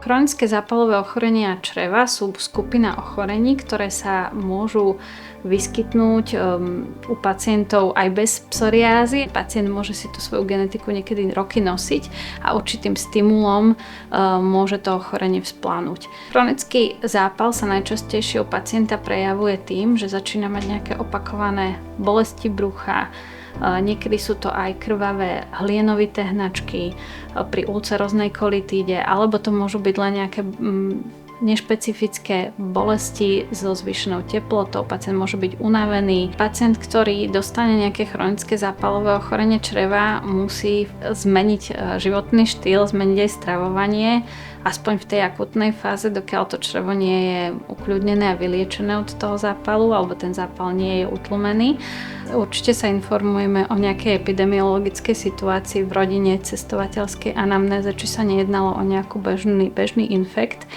Chronické zápalové ochorenia čreva sú skupina ochorení, ktoré sa môžu vyskytnúť u pacientov aj bez psoriázy. Pacient môže si tú svoju genetiku niekedy roky nosiť a určitým stimulom môže to ochorenie vzplanúť. Chronický zápal sa najčastejšie u pacienta prejavuje tým, že začína mať nejaké opakované bolesti brucha. Niekedy sú to aj krvavé hlienovité hnačky pri ulceróznej kolitíde, alebo to môžu byť len nejaké nešpecifické bolesti so zvýšenou teplotou. Pacient môže byť unavený. Pacient, ktorý dostane nejaké chronické zápalové ochorenie čreva, musí zmeniť životný štýl, zmeniť aj stravovanie, aspoň v tej akutnej fáze, dokiaľ to črevo nie je ukľudnené a vyliečené od toho zápalu, alebo ten zápal nie je utlmený. Určite sa informujeme o nejakej epidemiologickej situácii v rodine, cestovateľskej anamnéze, či sa nejednalo o nejakú bežný infekt.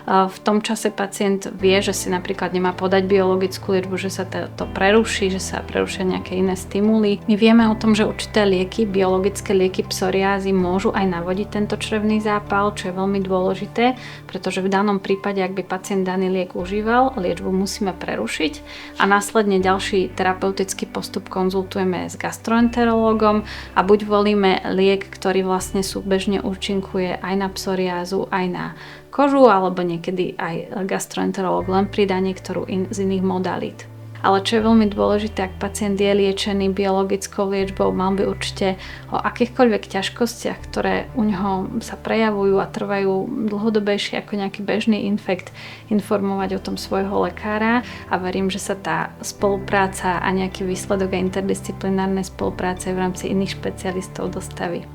V tom čase pacient vie, že si napríklad nemá podať biologickú liečbu, že sa to preruší, že sa prerušia nejaké iné stimuly. My vieme o tom, že určité lieky, biologické lieky psoriázy môžu aj navodiť tento črevný zápal, čo je veľmi dôležité, pretože v danom prípade, ak by pacient daný liek užíval, liečbu musíme prerušiť a následne ďalší terapeutický postup konzultujeme s gastroenterológom a buď volíme liek, ktorý vlastne súbežne účinkuje aj na psoriázu, aj na kožu, alebo niekedy aj gastroenterológ len pridá niektorú z iných modalít. Ale čo je veľmi dôležité, ak pacient je liečený biologickou liečbou, mal by určite o akýchkoľvek ťažkostiach, ktoré u neho sa prejavujú a trvajú dlhodobejšie ako nejaký bežný infekt, informovať o tom svojho lekára a verím, že sa tá spolupráca a nejaký výsledok aj interdisciplinárnej spolupráce v rámci iných špecialistov dostaví.